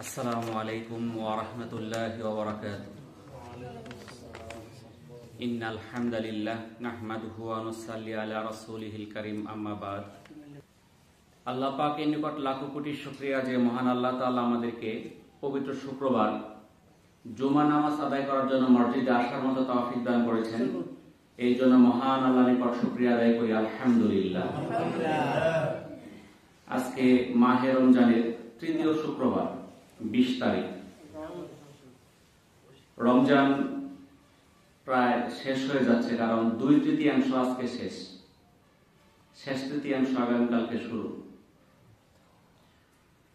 আসসালামু আলাইকুম ওয়া রাহমাতুল্লাহি ওয়া বারাকাতুহু। ইন্নাল হামদালিল্লাহ নাহমাদুহু ওয়া নুসাল্লি আলা রাসূলিহিল কারীম, আম্মা বাদ। আল্লাহ পাকের নিকট লাখো কোটি শুকরিয়া যে মহান আল্লাহ তাআলা আমাদেরকে পবিত্র শুক্রবার জুমা নামাজ আদায় করার জন্য মসজিদে আসার মতো তৌফিক দান করেছেন। এই জন্য মহান আল্লাহর নিকট শুকরিয়া আদায় করি, আলহামদুলিল্লাহ। আজকে মাহে রমজানের তৃতীয় শুক্রবার, 20 তারিখ। রমজান প্রায় শেষ হয়ে যাচ্ছে, কারণ 2/3 আজকে শেষ তৃতীয়াংশ আগামীকালকে শুরু।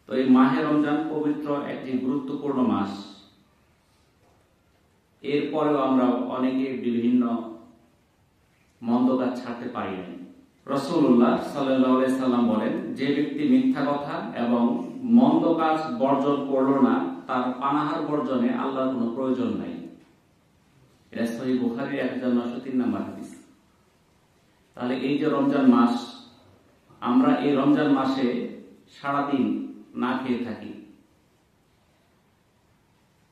তো এই মাহে রমজান পবিত্র একটি গুরুত্বপূর্ণ মাস। এরপরেও আমরা অনেকে বিভিন্ন মন্দ কাজ ছাড়তে পারি না। রাসূলুল্লাহ সাল্লাল্লাহু আলাইহি সাল্লাম বলেন, যে ব্যক্তি মিথ্যা কথা এবং মন্দ কাজ বর্জন করলো না, তার পানাহার বর্জনে আল্লাহর কোনো প্রয়োজন নাই। এটা সহিহ বুখারীর 1903 নম্বর হাদিস। তাহলে এই যে রমজান মাস, আমরা এই রমজান মাসে সারাদিন না খেয়ে থাকি।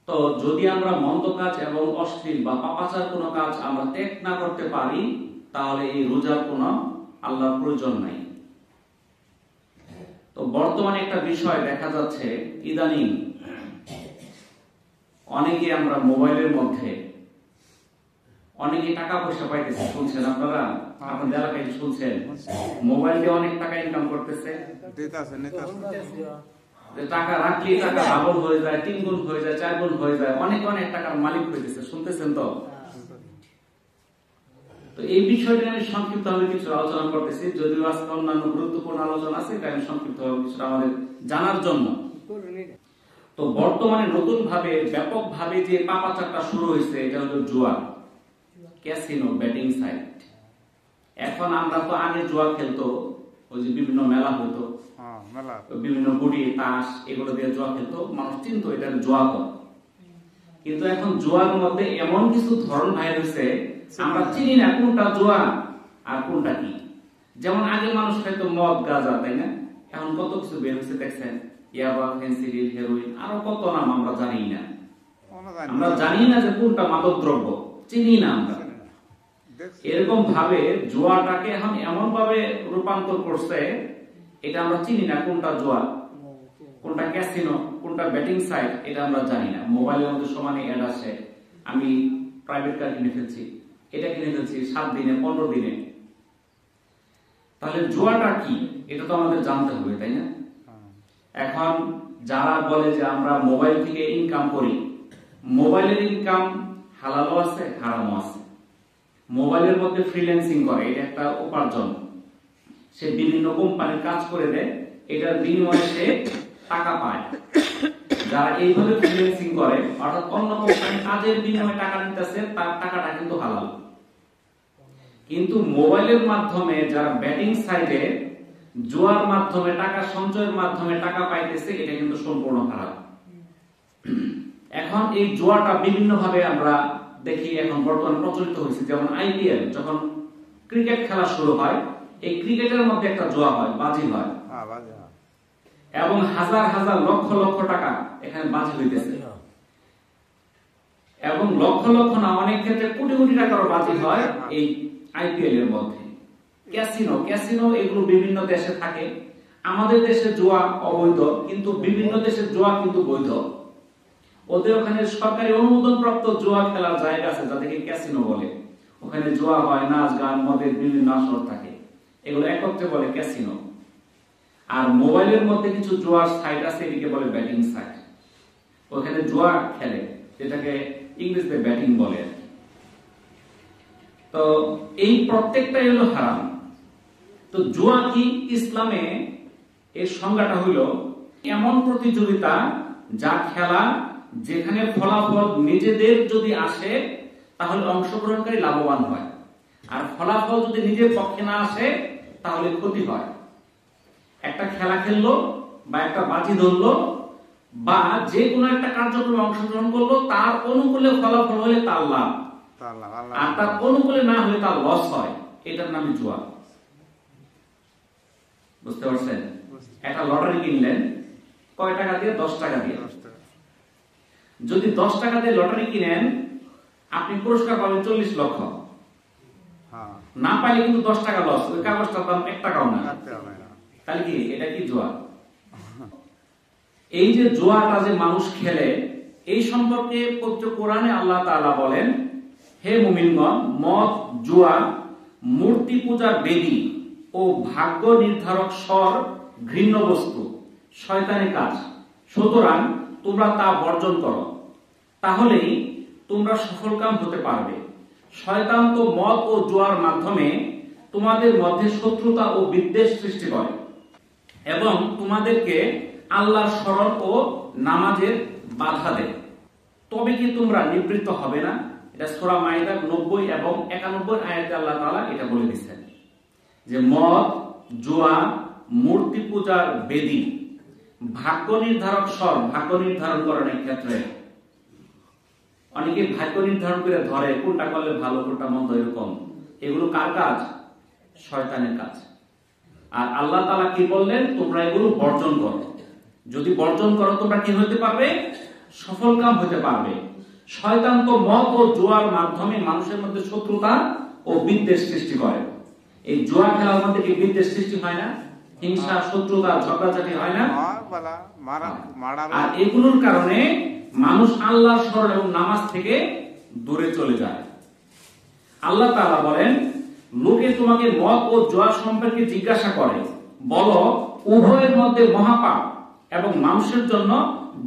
তো যদি আমরা মন্দ কাজ এবং অশ্লীল বা পাপাচার কোনো কাজ আমরা ত্যাগ না করতে পারি, তাহলে এই রোজার কোনো আল্লাহর প্রয়োজন নাই। তো বর্তমানে একটা বিষয় দেখা যাচ্ছে, ইদানিং অনেকে আমরা মোবাইলের মধ্যে অনেকে টাকা পয়সা পাইতেছে। শুনছেন আপনারা, আপনাদের এলাকায় শুনছেন, মোবাইল দিয়ে অনেক টাকা ইনকাম করতেছে। টাকা রাখলে টাকা ডাবল হয়ে যায়, 3 গুণ হয়ে যায়, 4 গুণ হয়ে যায়, অনেক অনেক টাকার মালিক হইতেছে। শুনতেছেন তো? তো এই বিষয়টা আমি সংক্ষিপ্ত ভাবে কিছু আলোচনা করতেছি, যদিও আজকে অন্যান্য গুরুত্বপূর্ণ আলোচনা আছে, তাই আমি সংক্ষিপ্ত ভাবে কিছুটা আমাদের জানার জন্য। তো বর্তমানে নতুন ভাবে ব্যাপক ভাবে যে পাপাচারটা শুরু হয়েছে, এটা হলো জুয়া, ক্যাসিনো, ব্যাটিং সাইট। এখন আমরা তো আগে জুয়া খেলতো, ওই যে বিভিন্ন মেলা হতো, বিভিন্ন গুড়ি তাস এগুলো দিয়ে জুয়া খেলতো, মানুষ চিনতো এটা জুয়া কর। কিন্তু এখন জুয়ার মধ্যে এমন কিছু ধরন বাইর হয়েছে, আমরা চিনি না কোনটা জুয়া আর কোনটা কি। যেমন আগে মানুষ খাইতো মদ, গাঁজা, তাই না? এখন কত কিছু বের হয়েছে দেখছেন, ইয়াবা, ফেন্সিডিল, হেরোইন, আরো কত নাম আমরা জানি না। আমরা জানি না যে কোনটা মাদক দ্রব্য, চিনি না আমরা। এরকম ভাবে জুয়াটাকে এখন এমন ভাবে রূপান্তর করছে, এটা আমরা চিনি না কোনটা জুয়া, কোনটা ক্যাসিনো, কোনটা ব্যাটিং সাইট, এটা আমরা জানি না। মোবাইলের মধ্যে সমানে অ্যাড আসে, আমি প্রাইভেট কার কিনে ফেলছি, এটা কিনে ফেলছি 7 দিনে, 15 দিনে। তাহলে জুয়াটা কি, এটা তো আমাদের জানতে হবে, তাই না? এখন যারা বলে যে আমরা মোবাইল থেকে ইনকাম করি, মোবাইলের ইনকাম হালালও আছে, হারামও আছে। মোবাইলের মধ্যে ফ্রিল্যান্সিং করে, এটা একটা উপার্জন। সে বিভিন্ন কোম্পানির কাজ করে দেয়, এটার বিনিময়ে সে টাকা পায়। যারা এইভাবে ফ্রিল্যান্সিং করে, অর্থাৎ অন্য কোম্পানির কাজের বিনিময়ে টাকা নিতেছে, তার টাকাটা কিন্তু হালাল। কিন্তু মোবাইলের মাধ্যমে যারা ব্যাটিং সাইটে জুয়ার মাধ্যমে টাকা সঞ্চয়ের মাধ্যমে টাকা পাইতেছে, এটা কিন্তু সম্পূর্ণ হারাম। এখন এই জুয়াটা বিভিন্ন ভাবে আমরা দেখি এখন বর্তমানে প্রচলিত হয়েছে। যেমন আইপিএল, যখন ক্রিকেট খেলা শুরু হয়, এই ক্রিকেটের মধ্যে একটা জুয়া হয়, বাজি হয়, এবং হাজার হাজার লক্ষ লক্ষ টাকা এখানে বাজি হইতেছে, এবং লক্ষ লক্ষ না, অনেক ক্ষেত্রে কোটি কোটি টাকার বাজি হয় এই আইপিএল এর মধ্যে। ক্যাসিনো এগুলো বিভিন্ন দেশে থাকে। আমাদের দেশে জুয়া অবৈধ, কিন্তু বিভিন্ন দেশে জুয়া কিন্তু বৈধ। ওদের ওখানে সরকারি অনুমোদন প্রাপ্ত জুয়া খেলার জায়গা আছে, যাদেরকে ক্যাসিনো বলে। ওখানে জুয়া হয়, নাচ গান, মদের বিভিন্ন আসর থাকে, এগুলো একত্রে বলে ক্যাসিনো। আর মোবাইলের মধ্যে কিছু জুয়ার সাইট আছে, এটিকে বলে ব্যাটিং সাইট। ওখানে জুয়া খেলে, যেটাকে ইংরেজিতে ব্যাটিং বলে। তো এই প্রত্যেকটাই হলো হারাম। তো জুয়া কি? ইসলামে এর সংজ্ঞাটা হলো এমন প্রতিযোগিতা যা খেলা যেখানে ফলাফল নিজেদের যদি আসে, তাহলে অংশগ্রহণকারী লাভবান হয়, আর ফলাফল যদি নিজের পক্ষে না আসে, তাহলে ক্ষতি হয়। একটা খেলা খেললো বা একটা বাজি ধরলো বা যে কোনো একটা কার্যক্রমে অংশগ্রহণ করলো, তার অনুকূলে ফলাফল হলে তার লাভ, আর তার অনুকূলে না হলে তার লস হয়। এটার নামে জুয়া। বুঝতে পারছেন? একটা লটারি কিনলেন, কয় টাকা দিয়ে? 10 টাকা দিয়ে। যদি 10 টাকা দিয়ে লটারি কিনেন আপনি পুরস্কার পাবেন 40 লক্ষ, না পাইলে কিন্তু 10 টাকা লস, ওই কাগজটার দাম 1 টাকাও না। তাহলে কি এটা কি জুয়া? এই যে জুয়াটা যে মানুষ খেলে, এই সম্পর্কে পবিত্র কোরআনে আল্লাহ তাআলা বলেন, হে মুমিনগণ, মদ, জুয়া, মূর্তি পূজার বেদী ও ভাগ্য নির্ধারক স্বর ঘৃণ্য বস্তু, শয়তানের কাজ, সুতরাং তোমরা তা বর্জন করো, তাহলেই তোমরা সফলকাম হতে পারবে। শয়তান তো মদ ও জুয়ার মাধ্যমে তোমাদের মধ্যে শত্রুতা ও বিদ্বেষ সৃষ্টি করে এবং তোমাদেরকে আল্লাহর স্মরণ ও নামাজের বাধা দেয়, তবে কি তোমরা নিবৃত্ত হবে না? এটা সূরা মাইদার 90 এবং 91 আয়াতে আল্লাহ তাআলা এটা বলে দিচ্ছেন যে মদ, জুয়া, মূর্তি পূজার বেদী, ভাগ্য নির্ধারক স্বর, ভাগ্য নির্ধারণ করার ক্ষেত্রে অনেকে ভাগ্য নির্ধারণ করে ধরে কোনটা করলে ভালো কোনটা মন্দ, এরকম এগুলো কার কাজ? শয়তানের কাজ। আর আল্লাহ তাআলা কি বললেন? তোমরা এগুলো বর্জন করো। যদি বর্জন করো তোমরা কি হতে পারবে? সফলকাম হতে পারবে। শয়তান তো মদ ও জুয়ার মাধ্যমে মানুষের মধ্যে শত্রুতা ও বিদ্বেষ সৃষ্টি করে। এই জুয়া খেলার মধ্যে কি বিদ্বেষ সৃষ্টি হয় না? হিংসা, শত্রুতা, ঝগড়াঝাটি হয় না? আর এগুলোর কারণে মানুষ আল্লাহর স্মরণ এবং নামাজ থেকে দূরে চলে যায়। আল্লাহ তাআলা বলেন, লোকে তোমাকে মদ ও জুয়া সম্পর্কে জিজ্ঞাসা করে, বলো উভয়ের মধ্যে মহাপাপ এবং মানুষের জন্য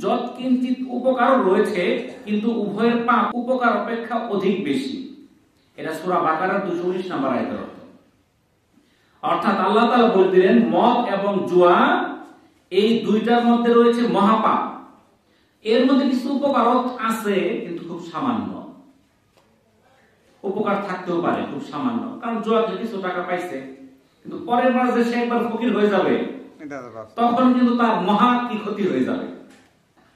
যৎকিঞ্চিৎ উপকার রয়েছে, কিন্তু উভয়ের পাপ উপকার অপেক্ষা অধিক বেশি। এটা সূরা বাকারার 219 নম্বর আয়াতের অর্থ। অর্থাৎ আল্লাহ তাআলা বলে দিলেন মদ এবং জুয়া এই দুইটার মধ্যে রয়েছে মহাপাপ। এর মধ্যে কিছু উপকার আছে কিন্তু খুব সামান্য, উপকার থাকতেও পারে খুব সামান্য, কারণ জুয়া থেকে কিছু টাকা পাইছে, কিন্তু পরের মাসে সে একবার ফকির হয়ে যাবে, তখন কিন্তু তার মহা কি ক্ষতি হয়ে যাবে।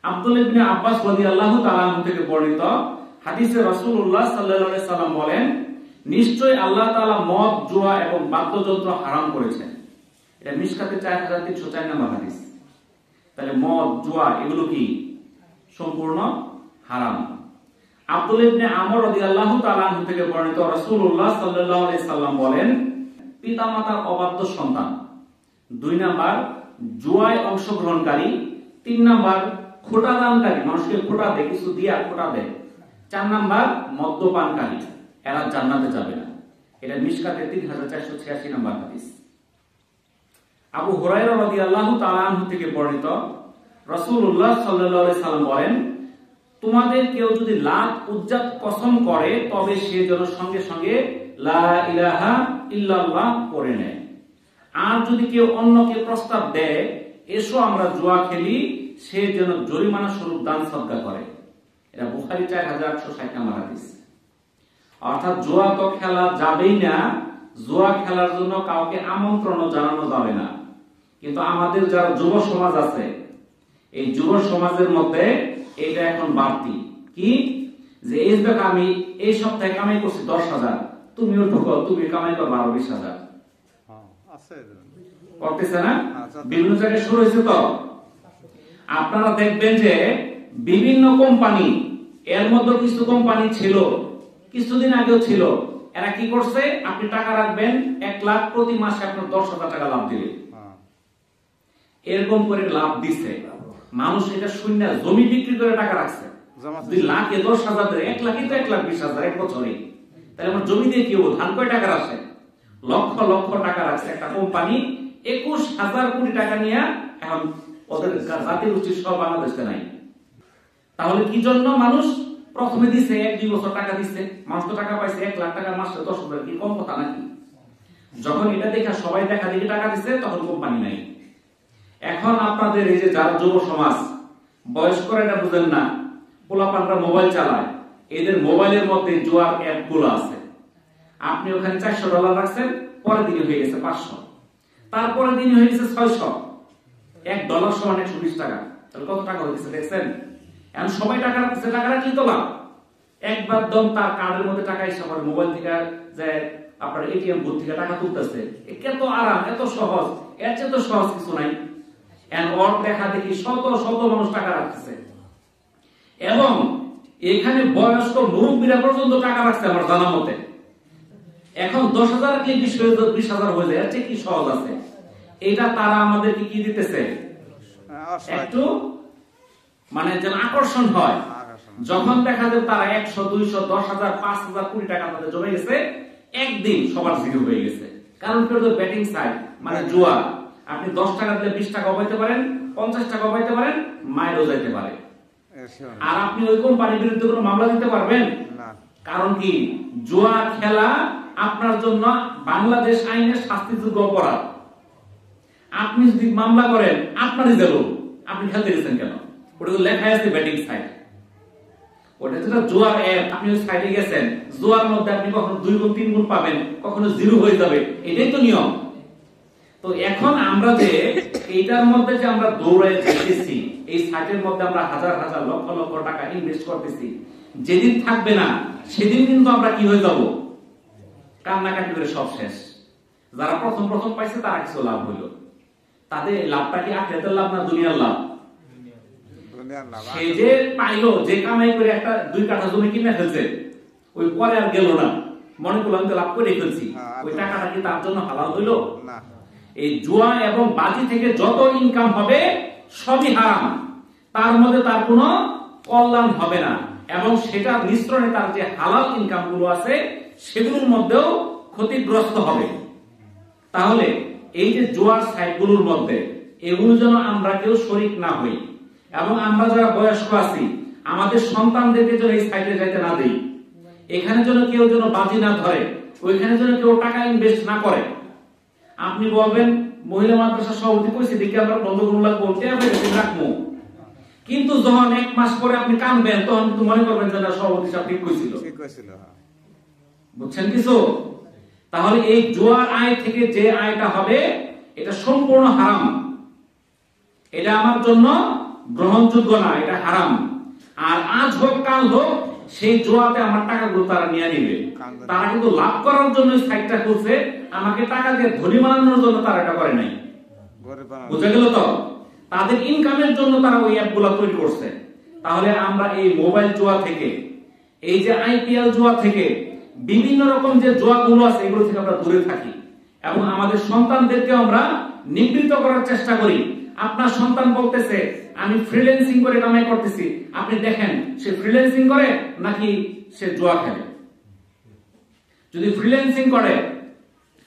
আব্দুল্লাহ ইবনে আব্বাস রাদিয়াল্লাহু তাআলা আনহু থেকে বর্ণিত হাদিসে রাসূলুল্লাহ সাল্লাল্লাহু আলাইহি সাল্লাম বলেন, নিশ্চয়ই আল্লাহ তাআলা মদ, জুয়া এবং বাদ্যযন্ত্র হারাম করেছেন। এটা মিশকাতে 4304 নম্বর হাদিস। তাহলে মদ, জুয়া এগুলো কি সম্পূর্ণ হারাম। আব্দুল্লাহ ইবনে আমর রাদিয়াল্লাহু তাআলা আনহু থেকে বর্ণিত রাসূলুল্লাহ সাল্লাল্লাহু আলাইহি সাল্লাম বলেন, পিতামাতার অবাধ্য সন্তান, 2 নাম্বার জুয়ায় অংশগ্রহণকারী, 3 নাম্বার খোটা দানকারী, মানুষকে খোটা দেয়, কিছু দিয়া খোটা দেয়, 4 নাম্বার মদ্যপানকারী, এরা জান্নাতে যাবে না। এটা মিশকাতে 3486 নম্বর হাদিস। আবু হুরায়রা রাদিয়াল্লাহু তাআলা আনহু থেকে বর্ণিত রাসূলুল্লাহ সাল্লাল্লাহু আলাইহি সাল্লাম বলেন, তোমাদের কেউ যদি লাত, উজ্জাত কসম করে তবে সে যেন সঙ্গে সঙ্গে লা ইলাহা ইল্লাল্লাহ পড়ে নেয়। আর যদি কেউ অন্যকে প্রস্তাব দেয় এসো আমরা জুয়া খেলি, সে যেন জরিমানা স্বরূপ দান সদকা করে। এটা বুখারী 4860 নম্বর হাদিস। অর্থাৎ জুয়া তো খেলা যাবেই না, জুয়া খেলার জন্য কাউকে আমন্ত্রণ জানানো যাবে না। কিন্তু আমাদের যারা যুব সমাজ আছে, এই যুব সমাজের মধ্যে এটা এখন বাড়তি কি, যে এই দেখ আমি এই সপ্তাহে কামাই করছি 10,000, তুমিও ঢুকো, তুমি কামাই করবে আরো 20,000, করতেছে না? বিভিন্ন জায়গায় শুরু হয়েছে। তো আপনারা দেখবেন যে বিভিন্ন কোম্পানি, এর মধ্যে কিছু কোম্পানি ছিল কিছুদিন আগেও ছিল, এরা কি করছে, আপনি টাকা রাখবেন 1 লাখ, প্রতি মাসে আপনার 10,000 টাকা লাভ দিবে, এরকম করে লাভ দিচ্ছে। মানুষ এটা শূন্য জমি বিক্রি করে টাকা রাখছে, 2 লাখে 10,000 দেয়, 1 লাখই তো 1,20,000 এক বছরে। তাহলে আমার জমি দিয়ে কি হবো, ধান কয় টাকা আসে, লক্ষ লক্ষ টাকা রাখছে একটা কোম্পানি, 21,000 কোটি টাকা নিয়ে এখন ওদের জাতির উচিত সব বাংলাদেশে নাই। তাহলে কি জন্য মানুষ প্রথমে দিছে 1-2 বছর টাকা দিচ্ছে, মানুষ তো টাকা পাইছে 1 লাখ টাকা মাসে 10,000, কি কম কথা নাকি? যখন এটা দেখা সবাই দেখা দেখি টাকা দিচ্ছে, তখন কোম্পানি নাই। এখন আপনাদের এই যে যারা যুব সমাজ, বয়স্করা এটা বুঝেন না, পোলাপানরা মোবাইল চালায়, এদের মোবাইলের মধ্যে জুয়ার অ্যাপ গুলো আছে। আপনি ওখানে $400 রাখছেন, পরের দিনে হয়ে গেছে 500, তারপরের দিনে হয়ে গেছে 600, $1 সমান 120 টাকা। তাহলে কত টাকা হয়ে গেছে দেখছেন? এখন সবাই টাকা রাখছে, টাকা রাখলে তো লাভ। একবার দম তার কার্ডের মধ্যে টাকা এসে পড়ে, মোবাইল থেকে যে আপনার এটিএম বুথ থেকে টাকা তুলতেছে, কত আরাম, এত সহজ, এর চেয়ে তো সহজ কিছু নাই। ওর দেখা দেখি শত শত মানুষ টাকা রাখতেছে। এবং এখানে বয়স্ক মুরব্বীরা পর্যন্ত টাকা রাখছে আমার জানা মতে। এখন 10,000 কি 20,000 হয়ে যায়, কি সহজ আছে। এটা তারা আমাদেরকে কি দিতেছে, একটু মানে যেন আকর্ষণ হয়। যখন দেখা যায় তারা 100, 200, 10,000, 5,000 কোটি টাকা তাদের জমে গেছে, একদিন সবার জিরো হয়ে গেছে। কারণ ব্যাটিং সাইড মানে জুয়া। আপনি 10 টাকা দিলে 20 টাকা পাইতে পারেন, 50 টাকা পাইতে পারেন, মাইলও যাইতে পারে। আর আপনি ওই কোম্পানির বিরুদ্ধে কোনো মামলা দিতে পারবেন না। কারণ কি, জুয়া খেলা আপনার জন্য বাংলাদেশ আইনের শাস্তিযোগ্য অপরাধ। আপনি যদি মামলা করেন, আপনারই জেল। আপনি খেলতে গেছেন কেন? ওটা তো লেখা আছে ব্যাটিং সাইড। ওটা যেটা জুয়ার অ্যাপ, আপনি ওই সাইডে গেছেন, জুয়ার মধ্যে আপনি কখনো 2 গুণ 3 গুণ পাবেন, কখনো জিরো হয়ে যাবে। এটাই তো নিয়ম। তো এখন আমরা যে এইটার মধ্যে যে আমরা দৌড়ে যেতেছি, এই সাইটের মধ্যে আমরা হাজার হাজার লক্ষ লক্ষ টাকা ইনভেস্ট করতেছি, যেদিন থাকবে না সেদিন কিন্তু আমরা কি হয়ে যাব, কান্নাকাটি করে সব শেষ। যারা প্রথম প্রথম পাইছে তারা কিছু লাভ হইল, তাদের লাভটা কি আখিরাতের লাভ না দুনিয়ার লাভ? সে যে পাইলো, যে কামাই করে একটা 2 কাঠা জমি কিনে ফেলছে, ওই পরে আর গেল না, মনে করলাম তো লাভ করে ফেলছি, ওই টাকাটা কি তার জন্য হালাল হইল? না। এই জুয়া এবং বাজি থেকে যত ইনকাম হবে সবই হারাম, তার মধ্যে তার কোনো কল্যাণ হবে না, এবং সেটা মিশ্রণে তার যে হালাল ইনকাম গুলো আছে সেগুলোর মধ্যেও ক্ষতিগ্রস্ত হবে। তাহলে এই যে জুয়ার সাইটগুলোর মধ্যে এগুলো যেন আমরা কেউ শরীক না হই, এবং আমরা যারা বয়স্ক আছি আমাদের সন্তানদেরকে যেন এই সাইটে যাইতে না দেই, এখানে যেন কেউ যেন বাজি না ধরে, ওইখানে যেন কেউ টাকা ইনভেস্ট না করে। আপনি বলবেন মহিলা মাদ্রাসা সভাপতি কইছে দেখি আমরা বন্ধ করুন বলতে রাখবো, কিন্তু যখন 1 মাস পরে আপনি কানবেন তখন কিন্তু মনে করবেন যে সভাপতি সাহেব ঠিক কইছিল। বুঝছেন কিছু? তাহলে এই জুয়ার আয় থেকে যে আয়টা হবে এটা সম্পূর্ণ হারাম, এটা আমার জন্য গ্রহণযোগ্য না, এটা হারাম। আর আজ হোক কাল হোক সেই জুয়াতে আমার টাকাগুলো তারা নিয়ে নিবে। তারা কিন্তু লাভ করার জন্য সাইটটা খুলছে, আমাকে টাকা দিয়ে ধনী বানানোর জন্য তারা এটা করে নাই। বুঝা গেল তো? তাদের ইনকামের জন্য তারা ওই অ্যাপগুলো তৈরি করছে। তাহলে আমরা এই মোবাইল জুয়া থেকে, এই যে আইপিএল জুয়া থেকে, বিভিন্ন রকম যে জুয়াগুলো আছে এগুলো থেকে আমরা দূরে থাকি, এবং আমাদের সন্তানদেরকে আমরা নিবৃত্ত করার চেষ্টা করি। আপনার সন্তান বলতেছে আমি ফ্রিল্যান্সিং করে কামাই করতেছি, আপনি দেখেন সে ফ্রিল্যান্সিং করে নাকি সে জুয়া খেলে। যদি ফ্রিল্যান্সিং করে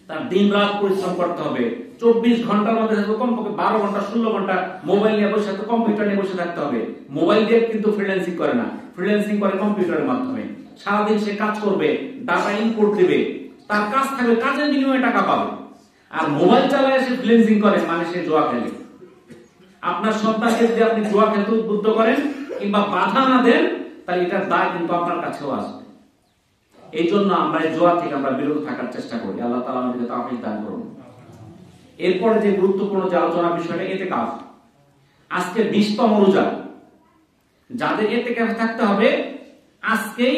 তার দিন রাত পরিশ্রম করতে হবে, 24 ঘন্টার মধ্যে কমপক্ষে 12 ঘন্টা 16 ঘন্টা মোবাইল নিয়ে বসে, কম্পিউটার নিয়ে বসে থাকতে হবে। মোবাইল দিয়ে কিন্তু ফ্রিল্যান্সিং করে না, ফ্রিল্যান্সিং করে কম্পিউটারের মাধ্যমে। সারাদিন সে কাজ করবে, ডাটা ইনপুট দিবে, তার কাজ থাকবে, কাজের বিনিময়ে টাকা পাবে। আর মোবাইল চালায় সে ফ্রিল্যান্সিং করে মানে সে জুয়া খেলে। আপনার সন্তানকে যদি আপনি জুয়া খেলতে উদ্বুদ্ধ করেন কিংবা বাধা না দেন, তাহলে এটার দায় কিন্তু আপনার কাছেও আসবে। এই জন্য আমরা এই জুয়া থেকে আমরা বিরত থাকার চেষ্টা করি। আল্লাহ তাআলা আমাদেরকে তাওফীক দান করুন। এরপরে যে গুরুত্বপূর্ণ যে আলোচনা বিষয়টা ইতিকাফ। আজকে 20তম রোজা, যাদের ইতিকাফ থাকতে হবে আজকেই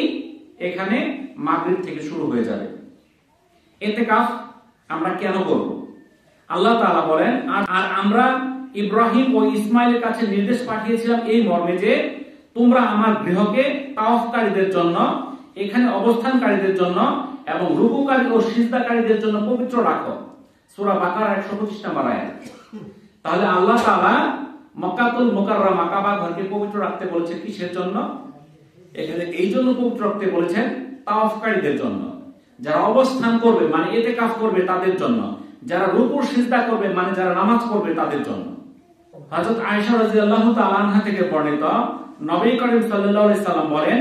এখানে মাগরিব থেকে শুরু হয়ে যাবে। ইতিকাফ আমরা কেন করব? আল্লাহ তাআলা বলেন, আর আমরা ইব্রাহিম ও ইসমাইলের কাছে নির্দেশ পাঠিয়েছিলাম এই মর্মে যে তোমরা আমার গৃহকে তাওয়াফকারীদের জন্য, এখানে অবস্থানকারীদের জন্য এবং রুকুকারী ও সিজদাকারীদের জন্য পবিত্র রাখো। সূরা বাকারা 125 নম্বর আয়াত। তাহলে আল্লাহ তাআলা মক্কাতুল মুকাররমা কাবা ঘরকে পবিত্র রাখতে বলেছেন কিসের জন্য? এখানে এই জন্য পবিত্র রাখতে বলেছেন তাওয়াফকারীদের জন্য, যারা অবস্থান করবে মানে ইতিকাফ করবে তাদের জন্য, যারা রুকু সিজদা করবে মানে যারা নামাজ পড়বে তাদের জন্য। হযরত আয়েশা রাদিয়াল্লাহু তাআলা আনহা থেকে বর্ণিত, নবী করিম সাল্লাল্লাহু আলাইহি সাল্লাম বলেন,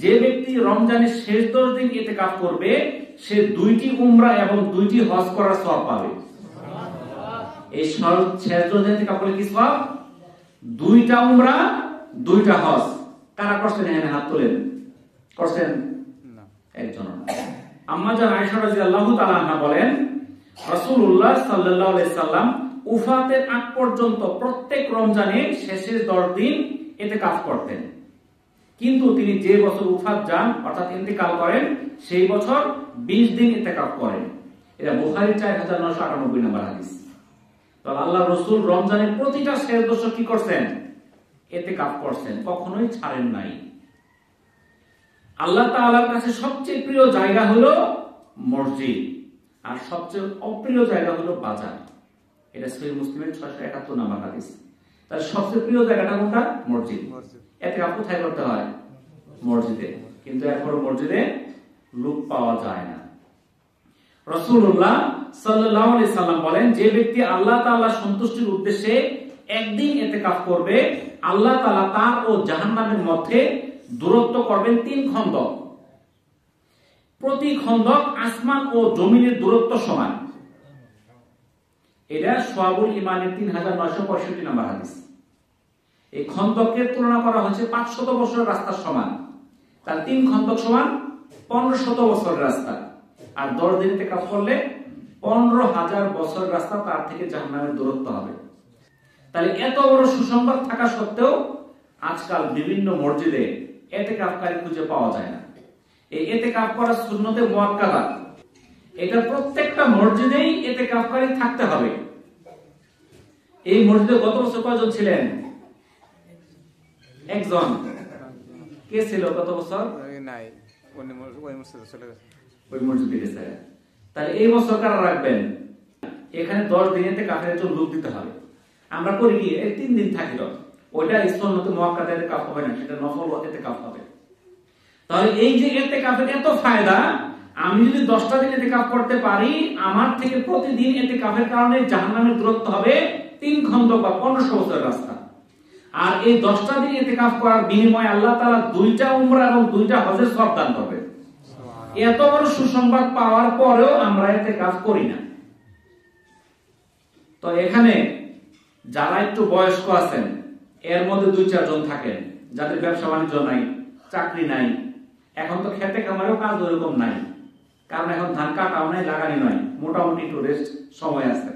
যে ব্যক্তি রমজানের শেষ 10 দিন ইতিকাফ করবে সে 2টি উমরা এবং 2টি হজ করার সওয়াব পাবে। এই শেষ 10 দিন ইতিকাফ করলে কি সওয়াব? 2টা উমরা 2টা হজ। কারা করছেন এখানে হাত তোলেন? করছেন না, একজন। আম্মা জান আয়েশা রাদিয়াল্লাহু তাআলা আনহা বলেন, রাসূলুল্লাহ সাল্লাল্লাহু আলাইহি সাল্লাম উফাতের আগ পর্যন্ত প্রত্যেক রমজানে শেষের 10 দিন ইতিকাফ করতেন, কিন্তু তিনি যে বছর উফাত যান অর্থাৎ ইন্তেকাল করেন সেই বছর 20 দিন ইতিকাফ করেন। এটা বুখারী 4998 নম্বর হাদিস। তো আল্লাহর রাসূল রমজানের প্রতিটা শেষ দশক কি করতেন? ইতিকাফ করছেন, কখনোই ছাড়েন নাই। আল্লাহ তাআলার কাছে সবচেয়ে প্রিয় জায়গা হলো মসজিদ, আর সবচেয়ে অপ্রিয় জায়গা হলো বাজার। এটা সহিহ মুসলিমের 671 নম্বর হাদিস। তার সবচেয়ে প্রিয় জায়গাটা কোনটা? মসজিদ। ইতিকাফ কোথায় করতে হয়? মসজিদে। কিন্তু এরপর মসজিদে লোক পাওয়া যায় না। রাসূলুল্লাহ সাল্লাল্লাহু আলাইহি সাল্লাম বলেন, যে ব্যক্তি আল্লাহ তাআলার সন্তুষ্টির উদ্দেশ্যে একদিন ইতিকাফ করবে, আল্লাহ তাআলা তার ও জাহান্নামের মধ্যে দূরত্ব করবেন 3 খন্দক। প্রতি খন্দক আসমান ও জমিনের দূরত্ব সমান। এটা শুআবুল ঈমানের 3965 নম্বর হাদিস। এই খন্দকের তুলনা করা হয়েছে 500 বছরের রাস্তার সমান। তার 3 খন্দক সমান 1500 বছরের রাস্তা। আর 10 দিন ইতিকাফ করলে 15,000 বছরের রাস্তা তার থেকে জাহান্নামের দূরত্ব হবে। তাহলে এত বড় সুসংবাদ থাকা সত্ত্বেও আজকাল বিভিন্ন মসজিদে ইতিকাফকারী খুঁজে পাওয়া যায় না। এই ইতিকাফ করা সুন্নতে মুআক্কাদা, এটা প্রত্যেকটা মসজিদেই ইতিকাফকারী থাকতে হবে। এই মসজিদে গত বছর কয়জন ছিলেন? একজন। কে ছিল গত বছর? নাই, ওই মসজিদে গেছে। তাহলে এই বছর কারা রাখবেন? এখানে 10 দিন ইতিকাফের জন্য লোক দিতে হবে। আমরা করি কি, এই 3 দিন থাকি, ওইটা সুন্নতে মুআক্কাদা ইতিকাফ হবে না, সেটা নফল ইতিকাফ হবে। তাহলে এই যে ইতিকাফের এত ফায়দা, আমি যদি 10টা দিন ইতিকাফ করতে পারি, আমার থেকে প্রতিদিন ইতিকাফের কারণে জাহান্নামের দূরত্ব হবে 3 খন্দক বা 1500 বছরের রাস্তা। আর এই 10টা দিন ইতিকাফ করার বিনিময়ে আল্লাহ তাআলা 2টা উমরা এবং 2টা হজের সওয়াব দান করবে। এত বড় সুসংবাদ পাওয়ার পরেও আমরা ইতিকাফ করি না। তো এখানে যারা একটু বয়স্ক আছেন, এর মধ্যে 2-4 জন থাকেন যাদের ব্যবসা বাণিজ্য নাই, চাকরি নাই, এখন তো খেতে খামারেও কাজ ওরকম নাই, কারণ এখন ধান কাটাও নাই, লাগানি নয়, মোটামুটি একটু রেস্ট সময় আছে।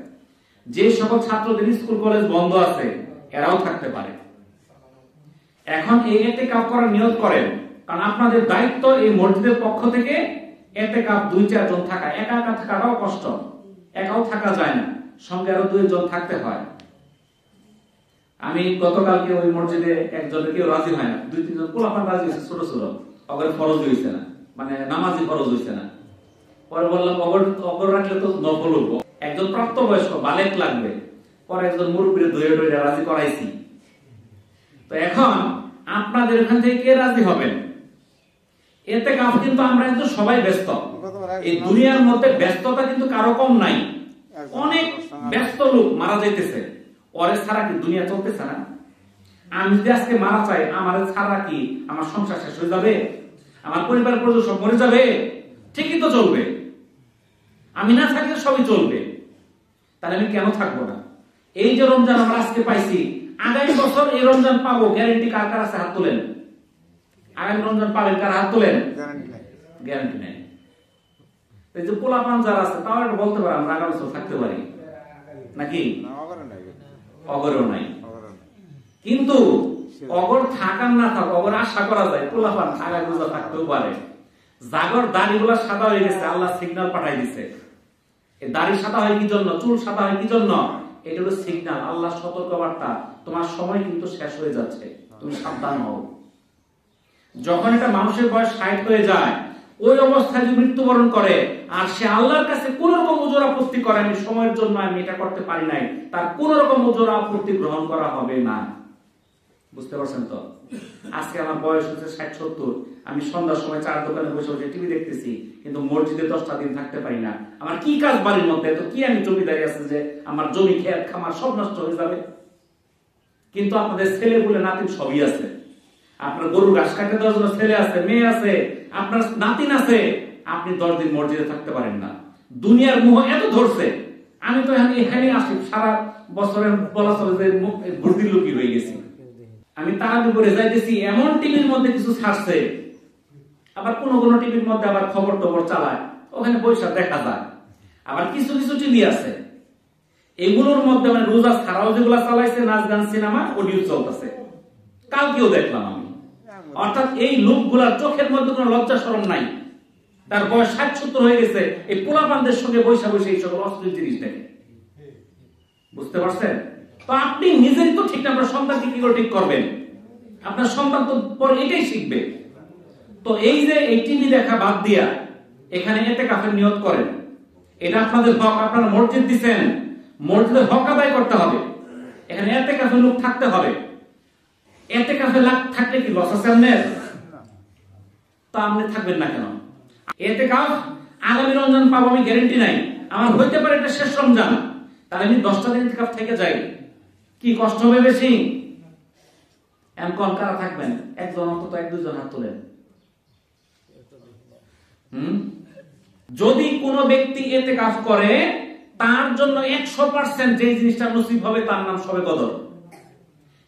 যে সকল ছাত্রদের স্কুল কলেজ বন্ধ আছে, এরাও থাকতে পারে। এখন এই ইতিকাফ করার নিয়ত করেন, কারণ আপনাদের দায়িত্ব এই মসজিদের পক্ষ থেকে ইতিকাফ 2-4 জন থাকা। একা একা থাকাটাও কষ্ট, একাও থাকা যায় না, সঙ্গে আরো 2 জন থাকতে হয়। আমি গতকালকে ওই মসজিদে একজনের কেউ রাজি হয় না, 2-3 জন পোলাপান রাজি হয়েছে, ছোট ছোট, অগর ফরজ হয়েছে না, মানে নামাজি ফরজ হয়েছে না। পরে বললাম অগর রাখলে তো নফল হবো, একজন প্রাপ্তবয়স্ক বালেক লাগবে। পরে একজন মুরব্বীর ধরে রাজি করাইছি। তো এখন আপনাদের এখান থেকে কে রাজি হবেন? ইতিকাফ কিন্তু আমরা কিন্তু সবাই ব্যস্ত, এই দুনিয়ার মধ্যে ব্যস্ততা কিন্তু কারো কম নাই। অনেক ব্যস্ত লোক মারা যাইতেছে, পরে ছাড়া কি দুনিয়া চলতেছে না? আমি যদি আজকে মারা চাই, আমার ছাড়া কি আমার সংসার শেষ হয়ে যাবে? আমার পরিবার পরিজন সব মরে যাবে? ঠিকই তো চলবে, আমি না থাকলে সবই চলবে। তাহলে আমি কেন থাকবো না? এই যে রমজান আমরা আজকে পাইছি, আগামী বছর এই রমজান পাবো, গ্যারান্টি কার কার আছে? হাত তোলেন। আগামী রমজান পাবেন কার? হাত তোলেন। গ্যারান্টি নেই। এই যে পোলাপান যারা আছে, তাও একটা বলতে পারে আমরা আগামী বছর থাকতে পারি নাকি? অগরও নাই। কিন্তু অগর থাকার না থাক, অগর আশা করা যায় পোলাপান আগামী বছর থাকতেও পারে। জাগর দাড়িগুলা সাদা হয়ে গেছে, আল্লাহ সিগন্যাল পাঠাই দিছে। এই দাড়ি সাদা হয় কি জন্য? চুল সাদা হয় কি জন্য? এটা হলো সিগন্যাল, আল্লাহ সতর্কবার্তা, তোমার সময় কিন্তু শেষ হয়ে যাচ্ছে, তুমি সাবধান হও। যখন এটা মানুষের বয়স 60 হয়ে যায়, ওই অবস্থায় যদি মৃত্যুবরণ করে আর সে আল্লাহর কাছে কোন রকম ওজর আপত্তি করে, আমি সময়ের জন্য আমি এটা করতে পারি নাই, তার কোন রকম ওজর আপত্তি গ্রহণ করা হবে না। বুঝতে পারছেন তো? আজকে আমার বয়স হচ্ছে 60-70, আমি সন্ধ্যার সময় চার দোকানে বসে বসে টিভি দেখতেছি, কিন্তু মসজিদে 10টা দিন থাকতে পারি না। আমার কি কাজ বাড়ির মধ্যে? তো কি আমি জমিদারি আছে যে আমার জমি খেত খামার সব নষ্ট হয়ে যাবে? কিন্তু আপনাদের ছেলে বলে নাতিন সবই আছে, আপনার গরু ঘাস কাটতে দেওয়ার জন্য ছেলে আছে, মেয়ে আছে, আপনার নাতিন আছে, আপনি 10 দিন মসজিদে থাকতে পারেন না। দুনিয়ার মোহ এত ধরছে, আমি তো এখানে আসি, সারা বছরের বলা চলে যে ভর্তির লোকই হয়ে গেছি। আমি তারাবি করে যাইতেছি, এমন টিভির মধ্যে কিছু ছাড়ছে, আবার কোন কোন টিভির মধ্যে আবার খবর টবর চালায়, ওখানে বৈশাখ দেখা যায়। আবার কিছু কিছু টিভি আছে এগুলোর মধ্যে মানে রোজা ছাড়াও যেগুলা চালাইছে, নাচ গান সিনেমা অডিও চলতেছে, কালকেও দেখলাম আমি। অর্থাৎ এই লোকগুলার চোখের মধ্যে কোনো লজ্জা শরম নাই, তার বয়স 60-70 হয়ে গেছে, এই পোলাপানদের সঙ্গে বৈশা বসে এই সকল অশ্লীল জিনিস দেখে। বুঝতে পারছেন তো? আপনি নিজেই তো ঠিক না, আপনার সন্তানকে কি করে ঠিক করবেন? আপনার সন্তান তো পরে এটাই শিখবে। তো এই যে এই টিভি দেখা বাদ দিয়া এখানে ইতিকাফের নিয়ত করেন, এটা আপনাদের হক। আপনারা মসজিদ দিবেন, মসজিদের হক আদায় করতে হবে। এখানে ইতিকাফের লোক থাকতে হবে। ইতিকাফে লাখ থাকলে কি লস আছে আপনার? তা আপনি থাকবেন না কেন? ইতিকাফ আগামী রমজান পাবো আমি গ্যারান্টি নাই, আমার হইতে পারে এটা শেষ রমজান, তাহলে আমি 10টা দিন ইতিকাফ থেকে যাই, কি কষ্ট হবে বেশি? এমন কারা থাকবেন? একজন অন্তত 1-2 জন হাত তোলেন। যদি কোনো ব্যক্তি ইতিকাফ করে তার জন্য 100% যে জিনিসটা নসিব হবে তার নাম শবে কদর।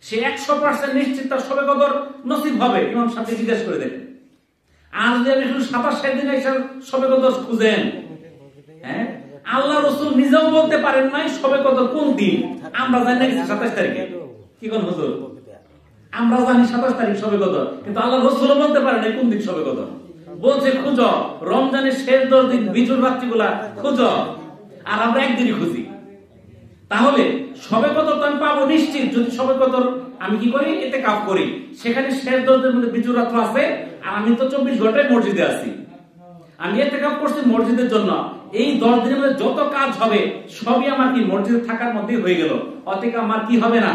সে 100% নিশ্চিত তার শবে কদর নসিব হবে। ইমাম সাহেব জিজ্ঞেস করে দেখেন, আর যদি আপনি 27 দিন এসে শবে কদর খুঁজেন, হ্যাঁ, আল্লাহ রাসূল নিজেও বলতে পারেন নাই শবে কদর কোন দিন। আমরা জানি না 27 তারিখে, কি কোন হুজুর? আমরা জানি 27 তারিখ শবে কদর, কিন্তু আল্লাহ রাসূলও বলতে পারেন নাই কোন দিন শবে কদর। বলছে খুঁজো, রমজানের শেষ 10 দিন বিজুর রাত্রিগুলা খুঁজো, আর আমরা একদিনই খুঁজি। তাহলে শবে কদর তো আমি পাবো নিশ্চিত যদি শবে কদর আমি কি করি? ইতিকাফ করি। সেখানে শেষ 10 দিনের মধ্যে বিজুর রাত্র আছে, আর আমি তো 24 ঘন্টায় মসজিদে আছি। আমি ইতিকাফ করছি মসজিদের জন্য। এই 10 দিনের মধ্যে যত কাজ হবে সবই আমার কি মসজিদে থাকার মধ্যেই হয়ে গেল। অতএব আমার কি হবে না?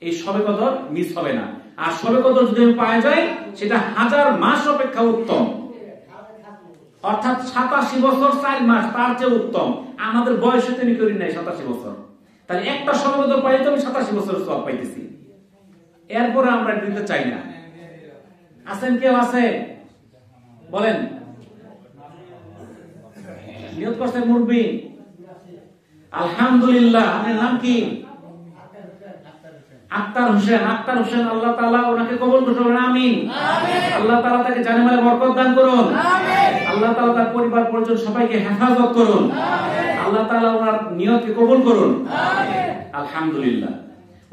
এই শবে কদর মিস হবে না। আর শবে কদর যদি আমি পাওয়া যায় সেটা 1000 মাস অপেক্ষা উত্তম। অর্থাৎ 87 বছর 4 মাস তার চেয়ে উত্তম। আমাদের বয়সে তিনি করি নাই 87 বছর, তাহলে একটা শবে কদর পাই তো আমি 87 বছরের সওয়াব পাইতেছি। এরপরে আমরা দিতে চাই না। আছেন কেউ? আছে বলেন। নিয়ত করছেন মুরব্বি? আলহামদুলিল্লাহ। আপনার নাম কি? আক্তার হোসেন। আক্তার হোসেন, আল্লাহ তাআলা ওনাকে কবুল করুন। আমিন। আল্লাহ তাআলা তাকে জানে মালে বরকত দান করুন। আল্লাহ তাআলা তার পরিবার পরিজন সবাইকে হেফাজত করুন। আল্লাহ তাআলা ওনার নিয়তকে কবুল করুন। আলহামদুলিল্লাহ।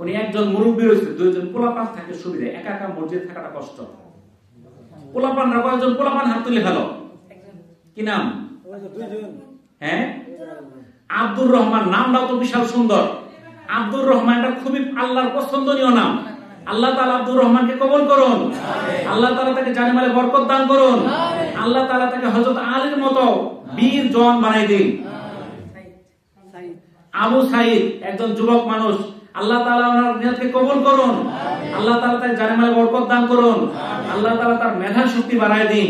উনি একজন মুরব্বি রয়েছে, 2 জন পোলাপান থাকে সুবিধা, একা একা মসজিদ থাকাটা কষ্ট। পোলাপানরা কয়জন? পোলাপান হাত তুলে ফেলো। কি নাম? হ্যাঁ, আব্দুর রহমান। নামটাও তো বিশাল সুন্দর। আব্দুর রহমানটা খুবই আল্লাহর পছন্দনীয় নাম। আল্লাহ তাআলা আব্দুর রহমানকে কবুল করুন। আল্লাহ তাআলা তাকে জানে মালে বরকত দান করুন। আল্লাহ তাআলা তাকে হযরত আলীর মতো বীর জওয়ান বানাই দিন। আবু সাইদ একজন যুবক মানুষ, আল্লাহ তাআলা ওনার নিয়তকে কবুল করুন। আল্লাহ তাআলা তাকে জানে মালে বরকত দান করুন। আল্লাহ তাআলা তার মেধা শক্তি বাড়ায় দিন।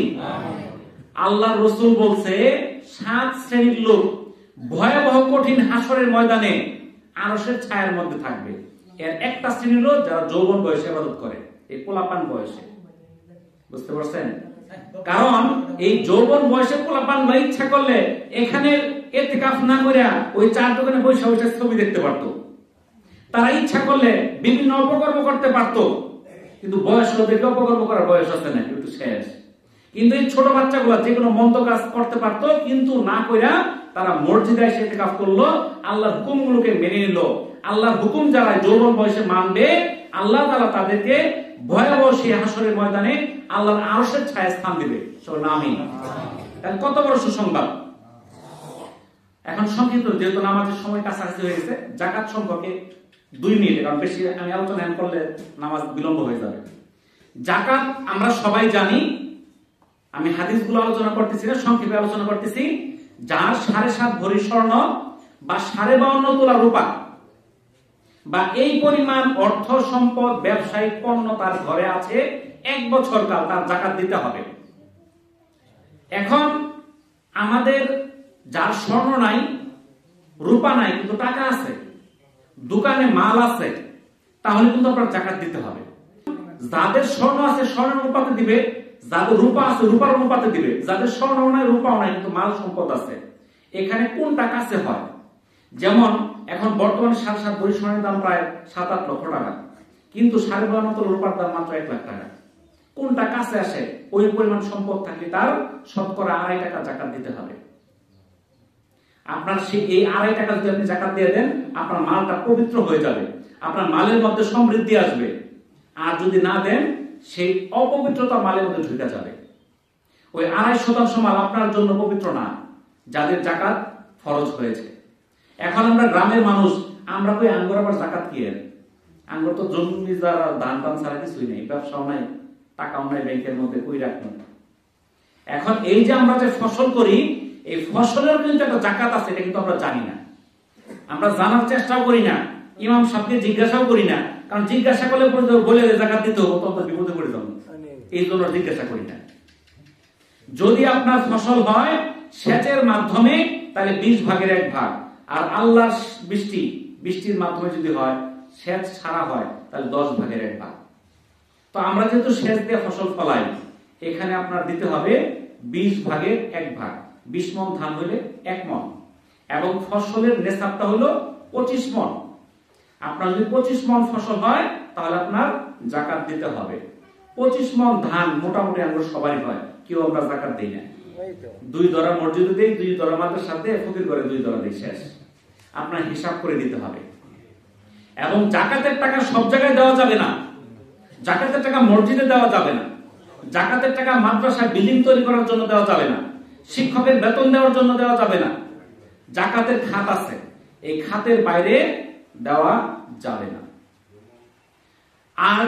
আল্লাহর রাসূল বলছে 7 শ্রেণীর লোক ভয়াবহ কঠিন হাসরের ময়দানে আরশের ছায়ার মধ্যে থাকবে। এর একটা শ্রেণীর লোক যারা যৌবন বয়সে ইবাদত করে, এই পোলাপান বয়সে। বুঝতে পারছেন? কারণ এই যৌবন বয়সে পোলাপান বা ইচ্ছা করলে এখানে ইতিকাফ না করে ওই 4 দোকানে বসে বসে ছবি দেখতে পারতো। তারা ইচ্ছা করলে বিভিন্ন অপকর্ম করতে পারতো, কিন্তু বয়স ওদেরকে অপকর্ম করার বয়স আছে না, একটু শেষ। কিন্তু এই ছোট বাচ্চাগুলো যে কোনো মন্দ কাজ করতে পারতো, কিন্তু না কইরা তারা মসজিদে এসে ইতিকাফ করলো, আল্লাহর হুকুমগুলোকে মেনে নিল। আল্লাহর হুকুম যারা যৌবন বয়সে মানবে, আল্লাহ তাআলা তাদেরকে ভয়াবহ সেই হাসরের ময়দানে আল্লাহর আরশের ছায়ায় স্থান দিবে। আমিন। তাহলে কত বড় সুসংবাদ। এখন সংক্ষিপ্ত, যেহেতু নামাজের সময় কাছাকাছি হয়ে গেছে, যাকাত সম্পর্কে 2 মিনিট, কারণ বেশি আমি আলোচনা করলে নামাজ বিলম্ব হয়ে যাবে। যাকাত আমরা সবাই জানি, আমি হাদিসগুলো আলোচনা করতেছি না, সংক্ষেপে আলোচনা করতেছি। যার 7.5 ভরি স্বর্ণ বা 52.5 তোলা রূপা বা এই পরিমাণ অর্থ সম্পদ ব্যবসায়িক পণ্য তার ঘরে আছে, 1 বছর কাল তার যাকাত দিতে হবে। এখন আমাদের যার স্বর্ণ নাই, রূপা নাই, কিন্তু টাকা আছে, দোকানে মাল আছে, তাহলে কিন্তু আপনার যাকাত দিতে হবে। যাদের স্বর্ণ আছে স্বর্ণের অনুপাতে দিবে, যাদের রূপা আছে রূপার অনুপাতে দিবে, যাদের স্বর্ণ নাই রূপাও নাই কিন্তু মাল সম্পদ আছে, এখানে কোনটা কাছে হয়? যেমন এখন বর্তমানে 7.5 ভরি স্বর্ণের দাম প্রায় 7-8 লক্ষ টাকা, কিন্তু 52.5 তোলা রূপার দাম মাত্র 1 লাখ টাকা। কোনটা কাছে আসে? ওই পরিমাণ সম্পদ থাকলে তার শতকরা 2.5 টাকা যাকাত দিতে হবে। আপনার সেই এই 2.5 টাকা যদি আপনি যাকাত দিয়ে দেন, আপনার মালটা পবিত্র হয়ে যাবে, আপনার মালের মধ্যে সমৃদ্ধি আসবে। আর যদি না দেন, সেই অপবিত্রতা মালের মধ্যে ঢুকে যাবে। ওই 2.5% মাল আপনার জন্য পবিত্র না, যাদের যাকাত ফরজ হয়েছে। এখন আমরা গ্রামের মানুষ, আমরা কই আঙ্গুর আবার যাকাত কি এর? আমরা তো জমি যারা ধান টান ছাড়া কিছুই নেই, ব্যবসাও নাই, টাকাও নাই ব্যাংকের মধ্যে, কই রাখবেন। এখন এই যে আমরা যে ফসল করি, এই ফসলের কিন্তু একটা জাকাত আছে, এটা কিন্তু আমরা জানি না, আমরা জানার চেষ্টাও করি না, ইমাম সাহেবকে জিজ্ঞাসাও করি না, কারণ জিজ্ঞাসা করলে বলে জাকাত দিতে হবে, তো আমরা বিপদে পড়ে যাবো, এই জন্য জিজ্ঞাসা করি না। যদি আপনার ফসল হয় সেচের মাধ্যমে, তাহলে 20 ভাগের 1 ভাগ, আর আল্লাহর বৃষ্টির মাধ্যমে যদি হয়, সেচ ছাড়া হয়, তাহলে 10 ভাগের 1 ভাগ। তো আমরা যেহেতু সেচ দিয়ে ফসল ফলাই, এখানে আপনার দিতে হবে 20 ভাগের 1 ভাগ। 20 মণ ধান হলে 1 মণ, এবং ফসলের নেসাবটা হলো 25 মণ। আপনার যদি 25 মণ ফসল হয়, তাহলে আপনার জাকাত দিতে হবে। 25 মণ ধান মোটামুটি আমরা সবারই হয়, কেউ আমরা জাকাত দেই না। 2 দরা মসজিদে দেই, 2 দরা মাদ্রাসাতে, ফকির করে 2 দরা দেই, শেষ। আপনার হিসাব করে দিতে হবে। এবং জাকাতের টাকা সব জায়গায় দেওয়া যাবে না, জাকাতের টাকা মসজিদে দেওয়া যাবে না, জাকাতের টাকা মাদ্রাসায় বিল্ডিং তৈরি করার জন্য দেওয়া যাবে না, শিক্ষকের বেতন দেওয়ার জন্য দেওয়া যাবে না। জাকাতের খাত আছে, এই খাতের বাইরে দেওয়া যাবে না। আর